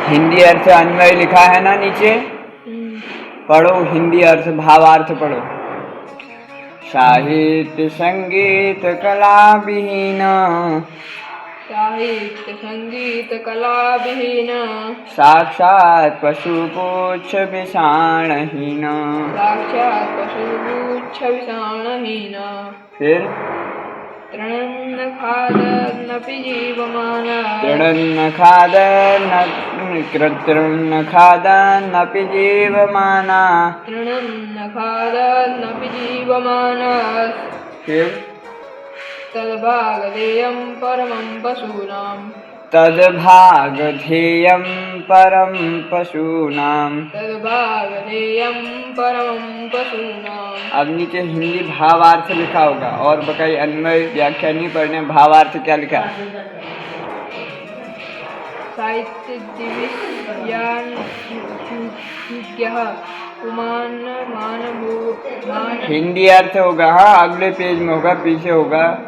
हिंदी अर्थ अन्वय लिखा है ना नीचे, पढ़ो हिंदी अर्थ भावार्थ पढ़ो। साहित्य संगीत कला विहीन, साहित्य संगीत कला विहीन, साक्षात पशुपुच्छ विषाणहीन। साक्षात पशुपुच्छ विषाणहीन। फिर तृणन्न खादन्नपि जीवमान, तृणन्न खादन्नपि जीवमान। तृणन्न खादन्नपि जीवमान। फिर तद्भागधेयं परमं पशूनां, तद्भागधेयं परं पशूनां। तद्भागधेयं परमं पशूनां। अब नीचे हिंदी भावार्थ लिखा होगा और बकाई अन्वय व्याख्या नहीं पढ़ने। भावार्थ क्या लिखा है? साहित्य दिव्यान हिंदी अर्थ होगा, हाँ अगले पेज में होगा, पीछे होगा।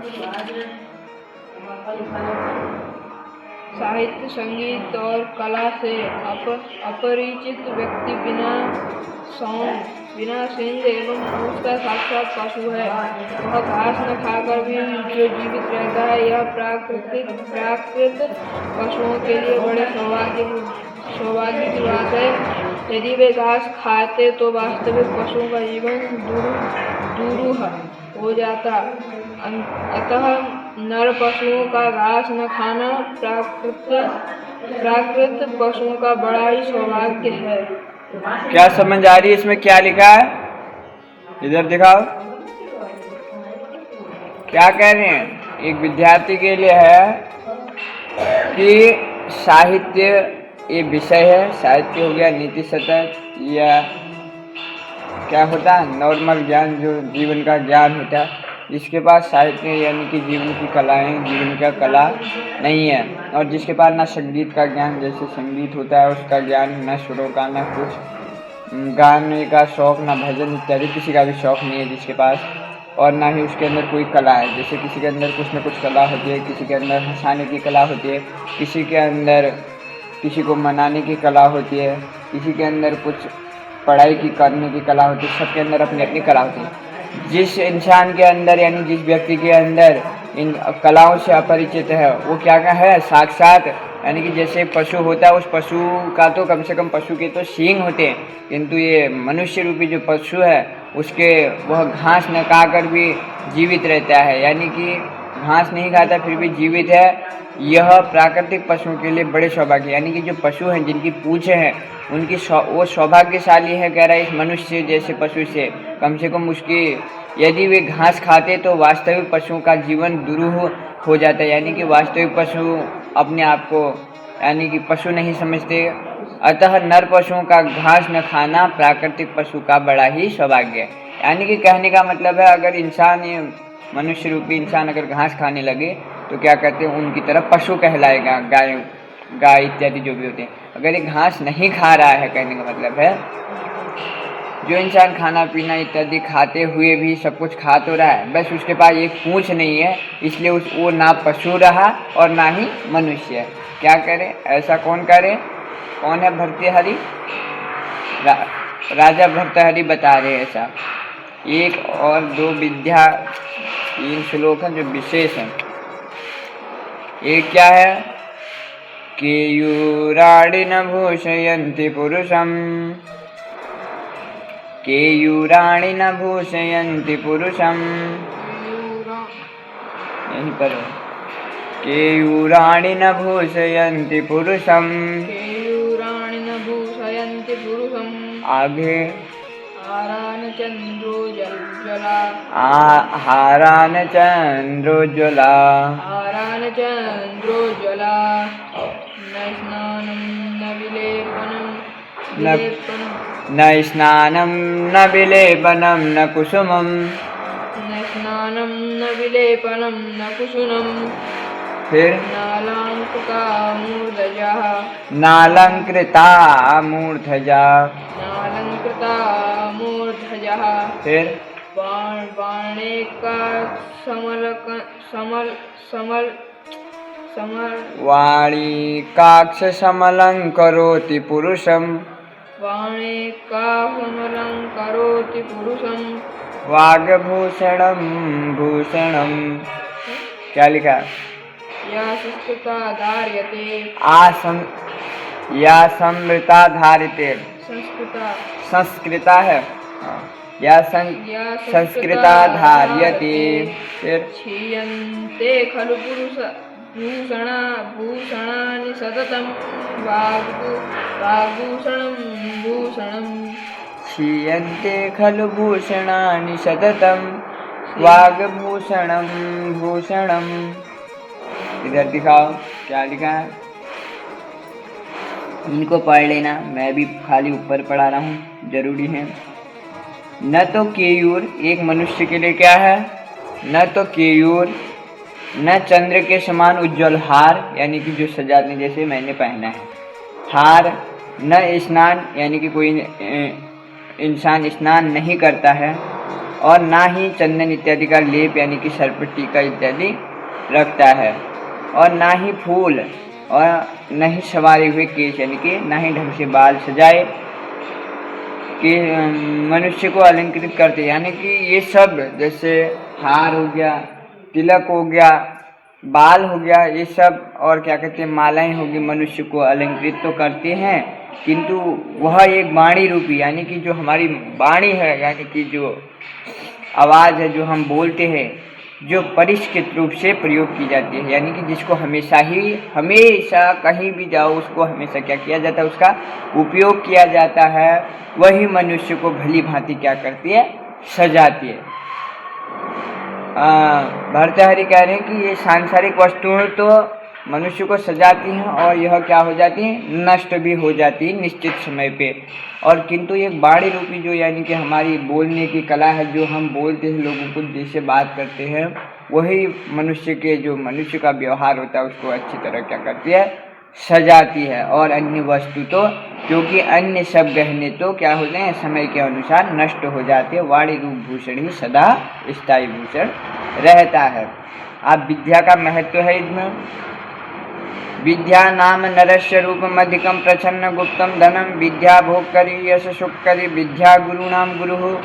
साहित्य संगीत और कला से अपरिचित व्यक्ति बिना सींग एवं पूंछ का साक्षात पशु है। वह घास न खाकर भी जो जीवित रहता है, यह प्राकृत पशुओं के लिए बड़े सौभाग्य की बात है। यदि वे घास खाते तो वास्तविक पशुओं का जीवन दुरूह हो जाता। अतः नर पशुओं का घास न खाना प्राकृत पशुओं का बड़ा ही सौभाग्य है। क्या समझ आ रही है इसमें क्या लिखा है? इधर दिखाओ, क्या कह रहे हैं? एक विद्यार्थी के लिए है कि साहित्य ये विषय है। साहित्य हो गया नीति सतत या क्या होता है, नॉर्मल ज्ञान जो जीवन का ज्ञान होता है। जिसके पास साहित्य यानी कि जीवन की कलाएं, जीवन का कला नहीं है, और जिसके पास ना संगीत का ज्ञान, जैसे संगीत होता है उसका ज्ञान, ना सुरों का, ना कुछ गाने का शौक, ना भजन इत्यादि किसी का भी शौक नहीं है जिसके पास, और ना ही उसके अंदर कोई कला है। जैसे किसी के अंदर कुछ न कुछ कला होती है, किसी के अंदर हंसाने की कला होती है, किसी के अंदर किसी को मनाने की कला होती है, किसी के अंदर कुछ पढ़ाई की करने की कला होती है। सबके अंदर अपनी अपनी कला होती है। जिस इंसान के अंदर यानी जिस व्यक्ति के अंदर इन कलाओं से अपरिचित है, वो क्या है, साक्षात यानी कि जैसे पशु होता है, उस पशु का तो कम से कम पशु के तो सींग होते हैं, किंतु ये मनुष्य रूपी जो पशु है उसके वह घास न खाकर भी जीवित रहता है, यानी कि घास नहीं खाता फिर भी जीवित है। यह प्राकृतिक पशुओं के लिए बड़े सौभाग्य, यानी कि जो पशु हैं जिनकी पूंछें हैं उनकी वो सौभाग्यशाली है, कह रहा है इस मनुष्य जैसे पशु से। कम से कम उसकी यदि वे घास खाते तो वास्तविक पशुओं का जीवन दुरूह हो जाता है, यानी कि वास्तविक पशु अपने आप को यानी कि पशु नहीं समझते। अतः नर पशुओं का घास न खाना प्राकृतिक पशु का बड़ा ही सौभाग्य है। यानी कि कहने का मतलब है, अगर इंसान ये मनुष्य रूपी इंसान अगर घास खाने लगे तो क्या कहते हैं, उनकी तरफ पशु कहलाएगा। गाय इत्यादि जो भी होते हैं, अगर ये घास नहीं खा रहा है, कहने का मतलब है जो इंसान खाना पीना इत्यादि खाते हुए भी सब कुछ खा तो रहा है, बस उसके पास एक पूंछ नहीं है, इसलिए वो ना पशु रहा और ना ही मनुष्य। क्या करे, ऐसा कौन करे? कौन है? भर्तृहरि, राजा भर्तृहरि बता रहे हैं ऐसा। एक और दो विद्या 3 श्लोक हैं जो विशेष हैं। एक क्या है? केयूराणि न भूषयन्ति पुरुषम्, केयूराणि न भूषयन्ति पुरुषम्। यहीं पर है, केयूराणि न भूषयन्ति पुरुषम्, केयूराणि न भूषयन्ति पुरुषम्। आगे हारान चन्द्रोज्ज्वला, हारान चन्द्रोज्ज्वला, हारान चन्द्रोज्ज्वला। न स्नानं न विलेपनं, न स्नानं न विलेपनं न कुसुमम्, न स्नानं न विलेपनं न कुसुमम्। फिर नालंकृता मूर्धजा, नालंकृता मूर्धजा, नालंकृता मूर्धजा। फिर बाणे का समर वाणी काक्षसमलङ्करोति पुरुषं वाणी कामलं करोति पुरुषं वाग्भूषणं भूषणं। क्या लिखा? या संस्कृता धार्यते आसं या समृता धारिते संस्कृता संस्कृता है। हाँ। या संस्कृता धार्यते। फिर क्षीयन्ते खलु पुरुष भूषणानि सततं वाग्भूषणं भूषणं क्षीयन्ते खलु भूषणानि सततं वाग्भूषणं भूषणम्। इधर दिखाओ क्या लिखा है, इनको पढ़ लेना, मैं भी खाली ऊपर पढ़ा रहा हूँ, जरूरी है। न तो केयूर एक मनुष्य के लिए क्या है, न तो केयूर न चंद्र के समान उज्ज्वल हार यानी कि जो सजाने जैसे मैंने पहना है हार, न स्नान यानी कि कोई इंसान स्नान नहीं करता है, और ना ही चंदन इत्यादि का लेप यानी कि सर पर टीका इत्यादि रखता है, और ना ही फूल, और न ही सवारे हुए केश यानी कि ना ही ढंग से बाल सजाए कि मनुष्य को अलंकृत करते, यानी कि ये सब जैसे हार हो गया, तिलक हो गया, बाल हो गया, ये सब और क्या कहते हैं मालाएं होगी, मनुष्य को अलंकृत तो करते हैं, किंतु वह एक वाणी रूपी यानी कि जो हमारी वाणी है यानी कि जो आवाज़ है जो हम बोलते हैं, जो परिष्कृत रूप से प्रयोग की जाती है, यानी कि जिसको हमेशा कहीं भी जाओ उसको हमेशा क्या किया जाता है, उसका उपयोग किया जाता है, वही मनुष्य को भली भांति क्या करती है, सजाती है। भर्तृहरि कह रहे हैं कि ये सांसारिक वस्तुएं तो मनुष्य को सजाती हैं और यह क्या हो जाती है, नष्ट भी हो जाती है निश्चित समय पे, और किंतु ये वाणी रूपी जो यानी कि हमारी बोलने की कला है, जो हम बोलते हैं लोगों को जैसे बात करते हैं, वही मनुष्य का व्यवहार होता है उसको अच्छी तरह क्या करती है, सजाती है। और अन्य वस्तु तो क्योंकि अन्य सब गहने तो क्या होते हैं, समय के अनुसार नष्ट हो जाते हैं, वाणी रूप भूषण ही सदा स्थायी भूषण रहता है। अब विद्या का महत्व है इसमें, विद्या नाम नरस्य रूपम अधिकम प्रच्छन्न गुप्तम धनम, विद्या भोग करी यश सुख करी, विद्या गुरु नाम गुरु,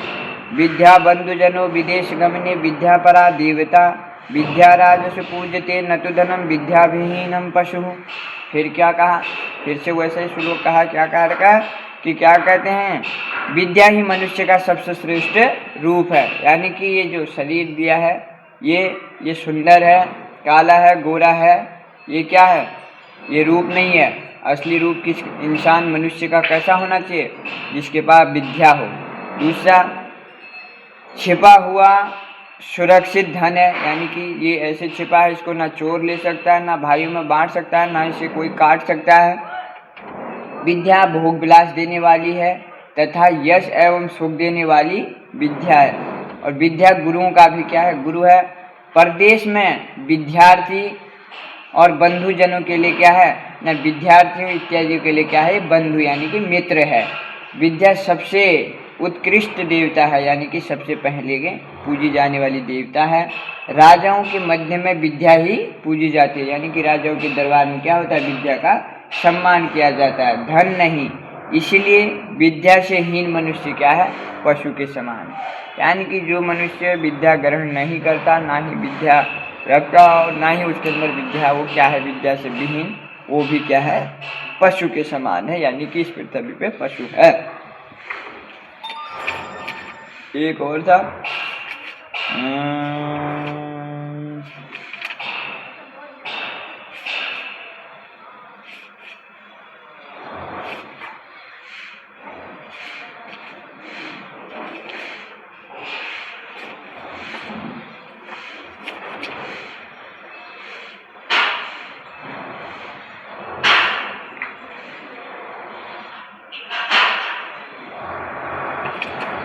विद्या बंधुजनो विदेश गमने, विद्या परा देवता, विद्या राजस पूजते न तो धनम, विद्या विहीनम पशु। फिर क्या कहा, फिर से वैसे ही श्लोक कहा, क्या कहा रखा कि क्या कहते हैं, विद्या ही मनुष्य का सबसे श्रेष्ठ रूप है, यानी कि ये जो शरीर दिया है ये सुंदर है, काला है, गोरा है, ये क्या है, ये रूप नहीं है। असली रूप किस इंसान मनुष्य का कैसा होना चाहिए, जिसके पास विद्या हो। दूसरा, छिपा हुआ सुरक्षित धन है, यानी कि ये ऐसे छिपा है इसको ना चोर ले सकता है, ना भाइयों में बांट सकता है, ना इसे कोई काट सकता है। विद्या भोग विलास देने वाली है तथा यश एवं सुख देने वाली विद्या है। और विद्या गुरुओं का भी क्या है, गुरु है। परदेश में विद्यार्थी और बंधुजनों के लिए क्या है ना, विद्यार्थियों इत्यादि के लिए क्या है, बंधु यानी कि मित्र है। विद्या सबसे उत्कृष्ट देवता है, यानी कि सबसे पहले के पूजी जाने वाली देवता है। राजाओं के मध्य में विद्या ही पूजी जाती है, यानी कि राजाओं के दरबार में क्या होता है, विद्या का सम्मान किया जाता है, धन नहीं। इसीलिए विद्या से हीन मनुष्य क्या है, पशु के समान, यानी कि जो मनुष्य विद्या ग्रहण नहीं करता, ना ही विद्या रखता और ना ही उसके अंदर विद्या, वो क्या है, विद्या से विहीन, वो भी क्या है, पशु के समान है, यानी कि इस पृथ्वी पे पशु है। एक और था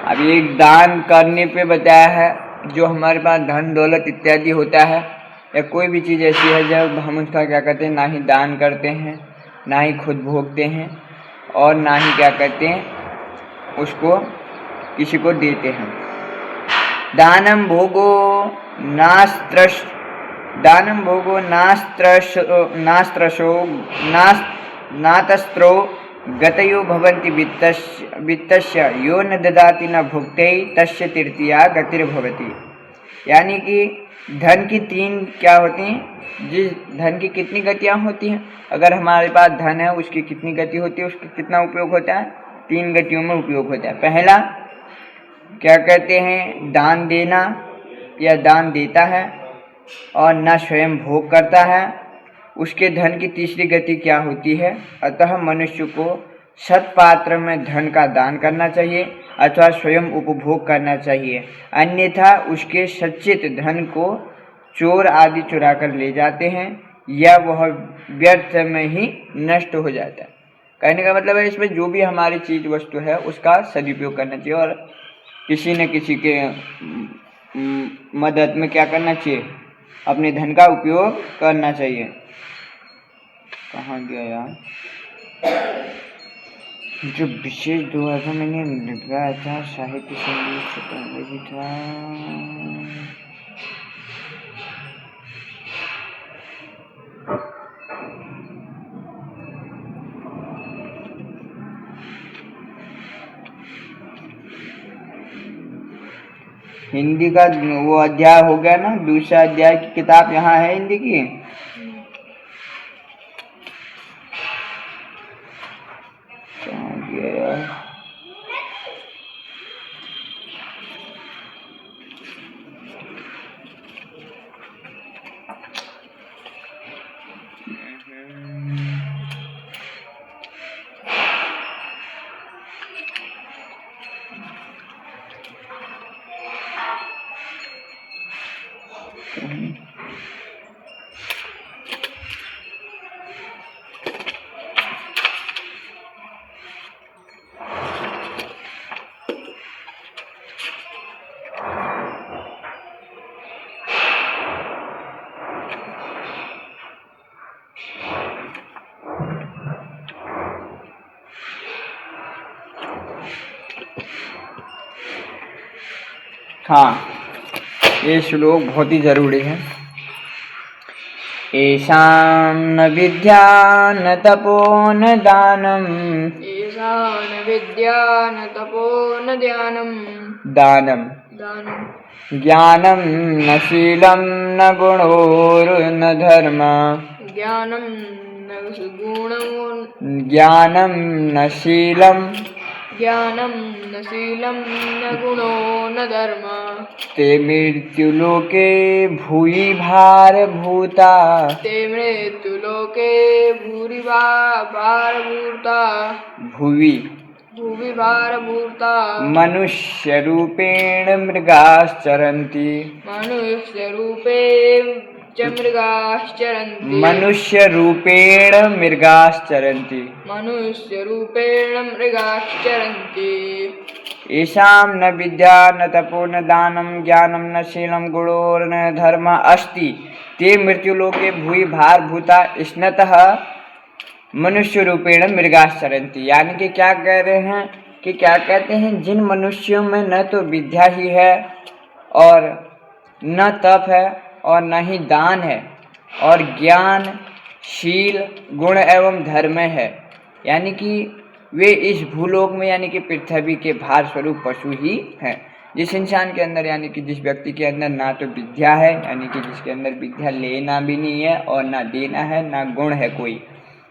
अब एक दान करने पे बताया है, जो हमारे पास धन दौलत इत्यादि होता है या कोई भी चीज़ ऐसी है जब हम उसका क्या करते हैं, ना ही दान करते हैं, ना ही खुद भोगते हैं, और ना ही क्या करते हैं उसको किसी को देते हैं। दानम भोगो नास्त्रश दानं भोगो नास्त्रशो नातस्त्रो गतयो भवन्ति वित्तस्य यो न ददाति न भुक्ते तस्य तृतीया गतिर्भवति। यानी कि धन की तीन क्या होती हैं, जिस धन की कितनी गतियाँ होती हैं, अगर हमारे पास धन है उसकी कितनी गति होती है, उसका कितना उपयोग होता है, तीन गतियों में उपयोग होता है। पहला क्या कहते हैं, दान देना या दान देता है और न स्वयं भोग करता है। उसके धन की तीसरी गति क्या होती है, अतः मनुष्य को सत्पात्र में धन का दान करना चाहिए अथवा स्वयं उपभोग करना चाहिए, अन्यथा उसके सच्चित धन को चोर आदि चुरा कर ले जाते हैं या वह व्यर्थ में ही नष्ट हो जाता है। कहने का मतलब है इसमें जो भी हमारी चीज वस्तु है उसका सदुपयोग करना चाहिए और किसी न किसी के मदद में क्या करना चाहिए, अपने धन का उपयोग करना चाहिए। कहाँ गया यार, जो विशेष दुआ मैंने लगाया था साहित्य संगीत से पहले भी था। हिंदी का वो अध्याय हो गया ना, दूसरा अध्याय की किताब यहाँ है हिंदी की। हाँ, ये श्लोक बहुत ही जरूरी है। ऐशां न विद्या न तपो न दानम, ऐशां न विद्या न तपो न ध्यानम, दानम दानम ज्ञानम न शीलम न गुणोर न धर्म, ज्ञानम न गुणो, ज्ञानम न शीलम, ज्ञानम न शीलम न गुणो न धर्म, ते मृत्युलोके भूयि भारभूता, ते मृत्युलोके भूरि भारभूता, भुवि भुवि भारभूता, मनुष्यरूपेण मृगाश्चरन्ति, मनुष्यरूपे च मृगाश्चरन्ति, मनुष्यरूपेण मृगाश्चरन्ति, मनुष्यरूपेण मृगाश्चरन्ति। येषां न विद्या न तपो न दानं ज्ञानं न शीलं गुणो न धर्म अस्ति ते मृत्युलोके भूयि भारभूता स्नतः मनुष्य रूपेण मृगाश्चरन्ति। यानी कि क्या कह रहे हैं कि क्या कहते हैं, जिन मनुष्यों में न तो विद्या ही है और न तप है और न ही दान है और ज्ञान शील गुण एवं धर्म है, यानी कि वे इस भूलोक में यानी कि पृथ्वी के भार स्वरूप पशु ही हैं। जिस इंसान के अंदर यानी कि जिस व्यक्ति के अंदर ना तो विद्या है, यानी कि जिसके अंदर विद्या लेना भी नहीं है और ना देना है, ना गुण है कोई,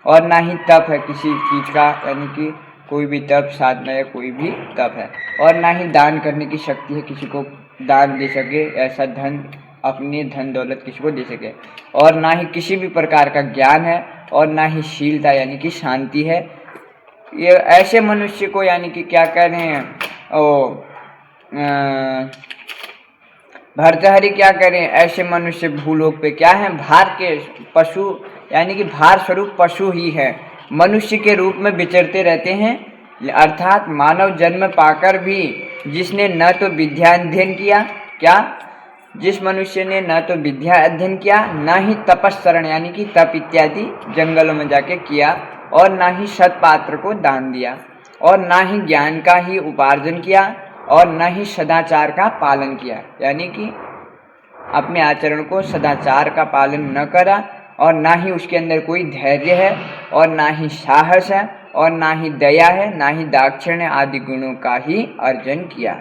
और ना ही तप है किसी चीज़ का, यानी कि कोई भी तप साधना या कोई भी तप है, और ना ही दान करने की शक्ति है, किसी को दान दे सके ऐसा धन, अपनी धन दौलत किसी को दे सके, और ना ही किसी भी प्रकार का ज्ञान है और ना ही शीलता यानी कि शांति है। ये ऐसे मनुष्य को यानी कि क्या कह रहे हैं, भर्तृहरि क्या कह रहे हैं, ऐसे मनुष्य भूलोक पे क्या है, भार के पशु यानी कि भार स्वरूप पशु ही है, मनुष्य के रूप में विचरते रहते हैं। अर्थात मानव जन्म पाकर भी जिसने न तो विद्या अध्ययन किया, क्या जिस मनुष्य ने न तो विद्या अध्ययन किया, न ही तपस्सरण यानी कि तप इत्यादि जंगलों में जाके किया, और ना ही सत्पात्र को दान दिया, और ना ही ज्ञान का ही उपार्जन किया, और ना ही सदाचार का पालन किया, यानी कि अपने आचरण को सदाचार का पालन न करा, और ना ही उसके अंदर कोई धैर्य है, और ना ही साहस है, और ना ही दया है, ना ही दाक्षिण्य आदि गुणों का ही अर्जन किया।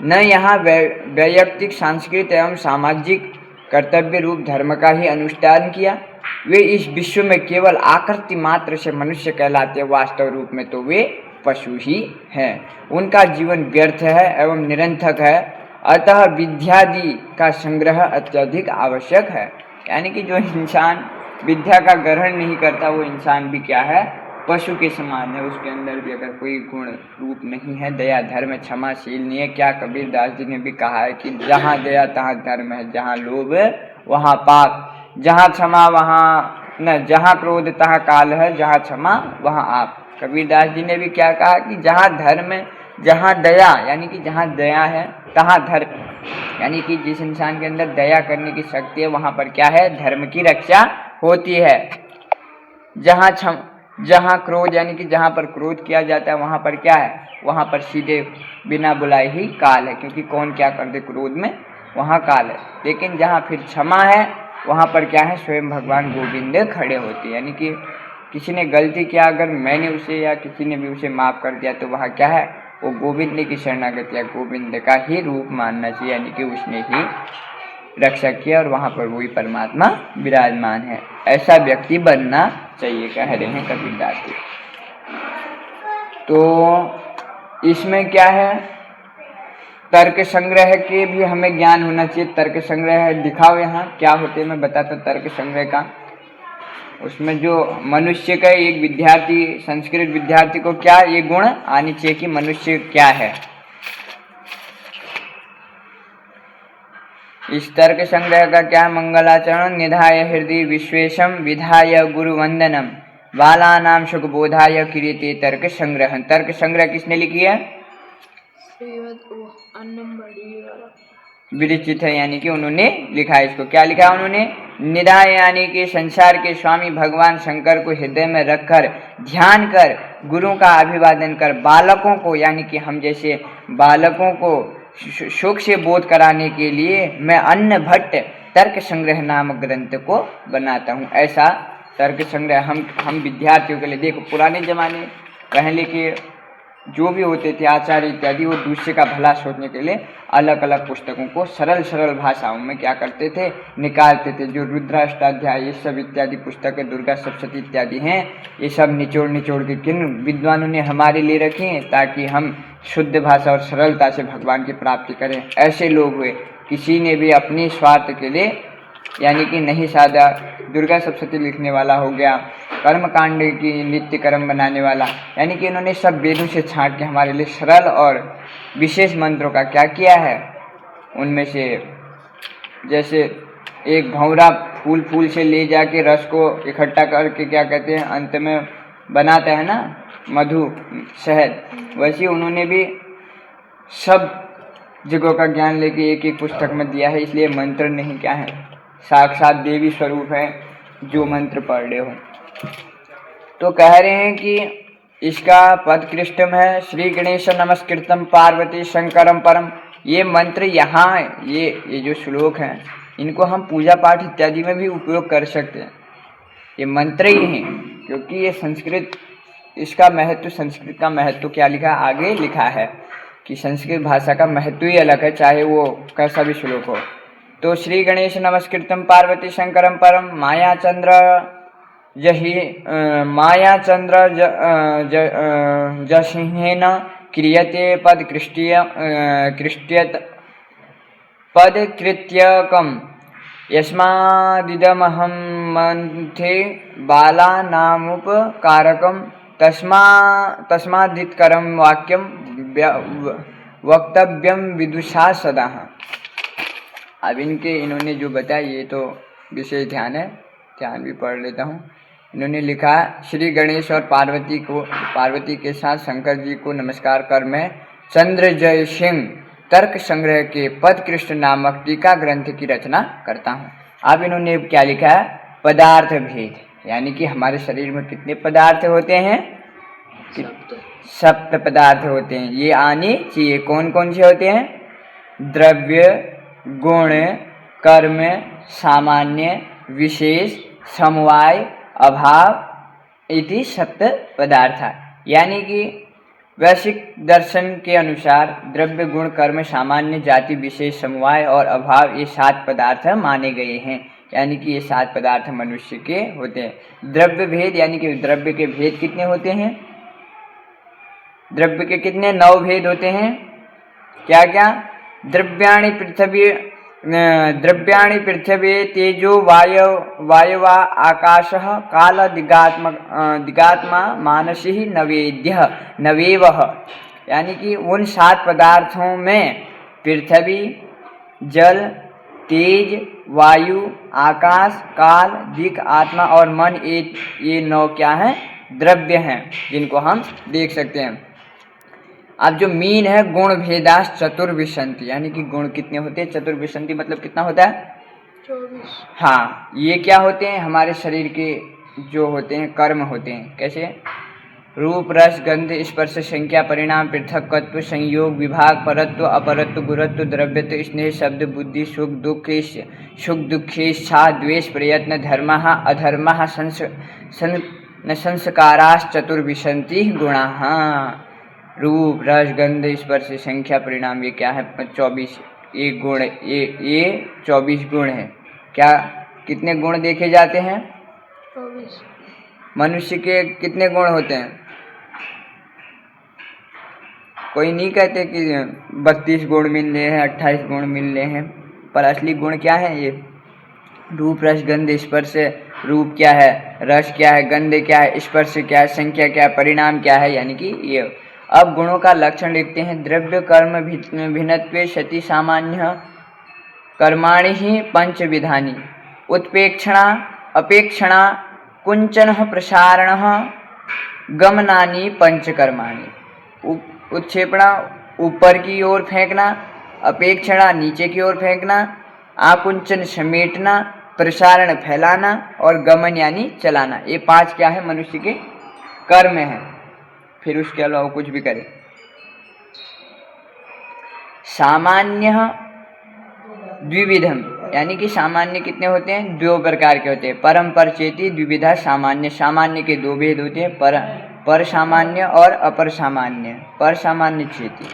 न यहाँ वैयक्तिक, सांस्कृतिक एवं सामाजिक कर्तव्य रूप धर्म का ही अनुष्ठान किया। वे इस विश्व में केवल आकृति मात्र से मनुष्य कहलाते, वास्तव रूप में तो वे पशु ही हैं। उनका जीवन व्यर्थ है एवं निरर्थक है, अतः विद्यादि का संग्रह अत्यधिक आवश्यक है। यानी कि जो इंसान विद्या का ग्रहण नहीं करता वो इंसान भी क्या है, पशु के समान है। उसके अंदर भी अगर कोई गुण रूप नहीं है, दया धर्म क्षमाशील नहीं है। क्या कबीर दास जी ने भी कहा है कि जहाँ दया तहाँ धर्म है, जहाँ लोभ वहाँ पाप, जहाँ क्षमा वहाँ न, जहाँ क्रोध तहाँ काल है, जहाँ क्षमा वहाँ आप। कबीर दास जी ने भी क्या कहा कि जहाँ धर्म, जहाँ दया, यानी कि जहाँ दया है तहाँ धर्म, यानी कि जिस इंसान के अंदर दया करने की शक्ति है वहाँ पर क्या है, धर्म की रक्षा होती है। जहाँ क्रोध, यानी कि जहाँ पर क्रोध किया जाता है वहाँ पर क्या है, वहाँ पर सीधे बिना बुलाए ही काल है, क्योंकि कौन क्या कर दे क्रोध में, वहाँ काल है। लेकिन जहाँ फिर क्षमा है वहाँ पर क्या है, स्वयं भगवान गोविंद खड़े होते हैं। यानी कि किसी ने गलती किया, अगर मैंने उसे या किसी ने भी उसे माफ़ कर दिया तो वहाँ क्या है, वो गोविंद की शरणागति या गोविंद का ही रूप मानना चाहिए, यानी कि उसने ही रक्षा किया और वहाँ पर वही परमात्मा विराजमान है। ऐसा व्यक्ति बनना चाहिए, कह रहे हैं कबीर दास जी। तो इसमें क्या है, तर्क संग्रह के भी हमें ज्ञान होना चाहिए। तर्क संग्रह दिखाओ यहाँ क्या होते हैं, मैं बताता तर्क संग्रह का। उसमें जो मनुष्य का एक विद्यार्थी, संस्कृत विद्यार्थी को क्या ये गुण आनी चाहिए कि मनुष्य क्या है। इस तर्क संग्रह का क्या, मंगलाचरण निधाय हृदय विश्वेशम विधाय गुरु वंदनम बालानाम सुखबोधाय क्रियते तर्क संग्रह। तर्क संग्रह किसने लिखी है, विरचित है, यानी कि उन्होंने लिखा है। इसको क्या लिखा उन्होंने, निधाय यानी कि संसार के स्वामी भगवान शंकर को हृदय में रखकर ध्यान कर गुरु का अभिवादन कर बालकों को, यानी कि हम जैसे बालकों को शोक से बोध कराने के लिए मैं अन्न भट्ट तर्क संग्रह नामक ग्रंथ को बनाता हूँ। ऐसा तर्क संग्रह हम विद्यार्थियों के लिए, देखो पुराने जमाने पहले के जो भी होते थे आचार्य इत्यादि, वो दूसरे का भला सोचने के लिए अलग अलग पुस्तकों को सरल सरल भाषाओं में क्या करते थे, निकालते थे। जो रुद्राष्टाध्याय ये सब इत्यादि पुस्तकें, दुर्गा सप्तशती इत्यादि हैं, ये सब निचोड़ के किन विद्वानों ने हमारे लिए रखे हैं, ताकि हम शुद्ध भाषा और सरलता से भगवान की प्राप्ति करें। ऐसे लोग हुए, किसी ने भी अपने स्वार्थ के लिए, यानी कि नहीं साधा दुर्गा सप्तशती लिखने वाला हो गया, कर्म कांड की नित्य कर्म बनाने वाला, यानी कि इन्होंने सब वेदों से छांट के हमारे लिए सरल और विशेष मंत्रों का क्या किया है। उनमें से जैसे एक भंवरा फूल से ले जाके रस को इकट्ठा करके क्या कहते हैं, अंत में बनाता है ना मधु शहद, वैसे उन्होंने भी सब जगहों का ज्ञान लेके एक एक पुस्तक में दिया है। इसलिए मंत्र नहीं क्या है, साक्षात देवी स्वरूप है जो मंत्र पढ़ रहे हो। तो कह रहे हैं कि इसका पद कृष्टम है, श्री गणेश नमस्कृतम पार्वती शंकरम परम। ये मंत्र यहाँ ये जो श्लोक हैं इनको हम पूजा पाठ इत्यादि में भी उपयोग कर सकते हैं। ये मंत्र ही हैं, क्योंकि ये संस्कृत, इसका महत्व, संस्कृत का महत्व क्या लिखा आगे लिखा है कि संस्कृत भाषा का महत्व ही अलग है, चाहे वो कैसा भी श्लोक हो। तो श्री गणेश नमस्कृतम पार्वती शंकरम परम माया चंद्र जसिंहेन क्रियते पदकृत्यकम यस्मादिदमहं मंथे बालानामुपकारकम तस्मादितकरम वाक्यम वक्तव्यम विदुषा सदा। अब इन्होंने जो बताया ये तो विशेष ध्यान है, ध्यान भी पढ़ लेता हूँ। इन्होंने लिखा, श्री गणेश और पार्वती के साथ शंकर जी को नमस्कार कर मैं चंद्र जय सिंह तर्क संग्रह के पदकृष्ण नामक टीका ग्रंथ की रचना करता हूँ। अब इन्होंने क्या लिखा है, पदार्थ भेद, यानी कि हमारे शरीर में कितने पदार्थ होते हैं, सप्त पदार्थ होते हैं। ये आने चाहिए, कौन कौन से होते हैं, द्रव्य, गुण, कर्म सामान्य विशेष समवाय अभाव इति सप्त पदार्था। यानी कि वैश्विक दर्शन के अनुसार द्रव्य गुण कर्म सामान्य जाति विशेष समवाय और अभाव ये 7 पदार्थ माने गए हैं। यानी कि ये 7 पदार्थ मनुष्य के होते हैं। द्रव्य भेद यानी कि द्रव्य के भेद कितने होते हैं? द्रव्य के कितने 9 भेद होते हैं। क्या क्या? द्रव्याणि पृथिवी तेजो वायवा आकाशः काल दिगात्मा मानसी नवेद्य नवेवः। यानी कि उन 7 पदार्थों में पृथ्वी, जल, तेज, वायु, आकाश, काल, दिक्, आत्मा और मन ये 9 क्या हैं? द्रव्य हैं, जिनको हम देख सकते हैं। अब जो मीन है गुण भेदास चतुर्विशंति, यानी कि गुण कितने होते हैं? चतुर्विशंति मतलब कितना होता है? 24। हाँ, ये क्या होते हैं? हमारे शरीर के जो होते हैं कर्म होते हैं। कैसे? रूप, रस, गंध, स्पर्श, संख्या, परिणाम, पृथकत्व, संयोग, विभाग, परत्व, अपरत्व, गुरुत्व, द्रव्यत्व, स्नेह, शब्द, बुद्धि, सुख दुख, इच्छा, द्वेष, प्रयत्न, धर्मः अधर्मः, संस्काराश्च चतुर्विशंति गुणाः। रूप, रस, गंध, स्पर्श, संख्या, परिणाम, ये क्या है? 24 एक गुण। ये 24 गुण है। क्या कितने गुण देखे जाते हैं? 24। मनुष्य के कितने गुण होते हैं? कोई नहीं कहते कि 32 गुण मिल रहे हैं, 28 गुण मिल रहे हैं, पर असली गुण क्या है? ये रूप, रस, गंध, स्पर्श। रूप क्या है? रस क्या है? गंध क्या है? स्पर्श क्या है? संख्या क्या है? परिणाम क्या है? यानी कि ये। अब गुणों का लक्षण लिखते हैं। द्रव्य कर्म भिन्नत्वे सति सामान्य कर्माणि ही पंचविधानि उत्पेक्षणा अपेक्षणा कुंचन प्रसारण गमनानि पंचकर्माणि। उत्क्षेपणा ऊपर की ओर फेंकना, अपेक्षणा नीचे की ओर फेंकना, आकुंचन समेटना, प्रसारण फैलाना और गमन यानी चलाना। ये 5 क्या है? मनुष्य के कर्म है। फिर उसके अलावा कुछ भी करे। सामान्य द्विविधम, यानी कि सामान्य कितने होते हैं? 2 प्रकार के होते हैं। परम परचेती द्विविधा सामान्य। सामान्य के 2 भेद होते हैं, पर सामान्य और अपर सामान्य। पर सामान्य चेती।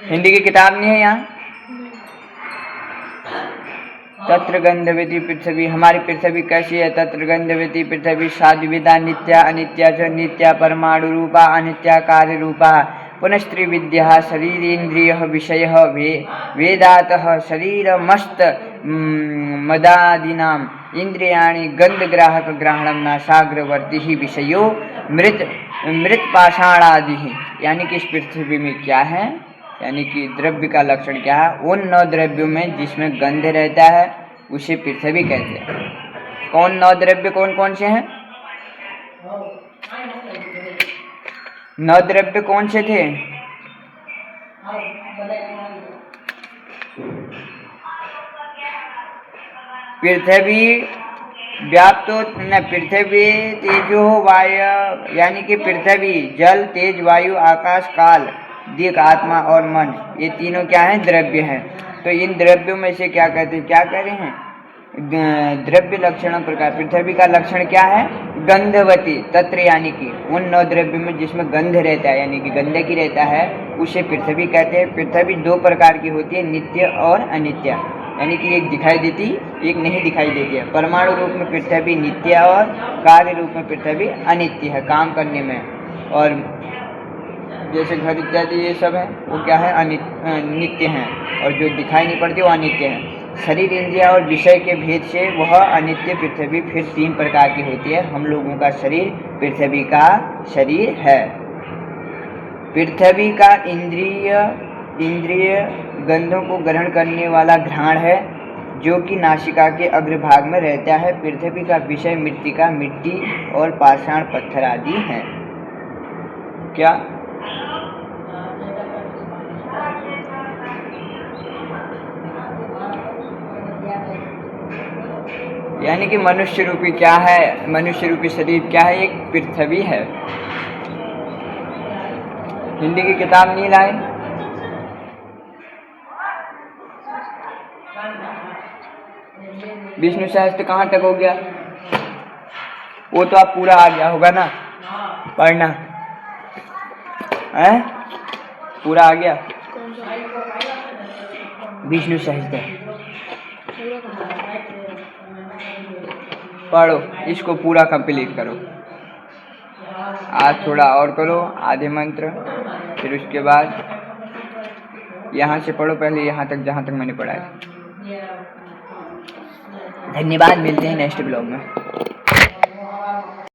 हिंदी की किताब नहीं है यहाँ? तत्र गंधवती पृथ्वी, हमारी पृथ्वी कैसी है? तत्र गंधवती पृथ्वी साद्विधा नित्या अनित्या च नित्या परमाणु रूपा अनित्या कार्य रूपा पुनस्त्रिविद्या शरीरेन्द्रिय विषय वेदातः शरीरमस्त मदादीनाम इंद्रियाणि गंधग्राहक ग्रहणम नासाग्रवर्ती ही विषयो मृत पाषाणादि। यानी कि इस पृथ्वी में क्या है? यानी कि द्रव्य का लक्षण क्या है? उन 9 द्रव्यों में जिसमें गंध रहता है उसे पृथ्वी कहते हैं। कौन 9 द्रव्य कौन कौन से हैं? 9 द्रव्य कौन से थे? पृथ्वी व्याप्त न पृथ्वी तेजो वायु, यानी कि पृथ्वी, जल, तेज, वायु, आकाश, काल, दिक्, आत्मा और मन, ये तीनों क्या हैं? द्रव्य हैं। तो इन द्रव्यों में से क्या कहते हैं? क्या कह रहे हैं? द्रव्य लक्षण प्रकार। पृथ्वी का लक्षण क्या है? गंधवती। तत्र यानी कि उन 9 द्रव्यों में जिसमें गंध रहता है, यानी कि गंधकी रहता है, उसे पृथ्वी कहते हैं। पृथ्वी 2 प्रकार की होती है, नित्य और अनित्य। यानी कि एक दिखाई देती, एक नहीं दिखाई देती है। परमाणु रूप में पृथ्वी नित्य और कार्य रूप में पृथ्वी अनित्य है, काम करने में। और जैसे घर इत्यादि ये सब है, वो क्या है? नित्य हैं, और जो दिखाई नहीं पड़ती वो अनित्य है। शरीर, इंद्रिया और विषय के भेद से वह अनित्य पृथ्वी फिर 3 प्रकार की होती है। हम लोगों का शरीर पृथ्वी का शरीर है। पृथ्वी का इंद्रिय गंधों को ग्रहण करने वाला घ्राण है, जो कि नासिका के अग्रभाग में रहता है। पृथ्वी का विषय मृत्तिका, मिट्टी और पाषाण पत्थर आदि हैं। क्या? यानी कि मनुष्य रूपी क्या है? मनुष्य रूपी शरीर क्या है? एक पृथ्वी है। हिंदी की किताब नहीं लाए? विष्णु सहस्त्र कहाँ तक हो गया? वो तो आप पूरा आ गया होगा ना पढ़ना है? पूरा आ गया कौन सा विष्णु सहस्त्र? पूरा कहाँ? पढ़ो, इसको पूरा कंप्लीट करो। आज थोड़ा और करो आधे मंत्र, फिर उसके बाद यहाँ से पढ़ो पहले यहाँ तक जहाँ तक मैंने पढ़ा है। धन्यवाद, मिलते हैं नेक्स्ट ब्लॉग में।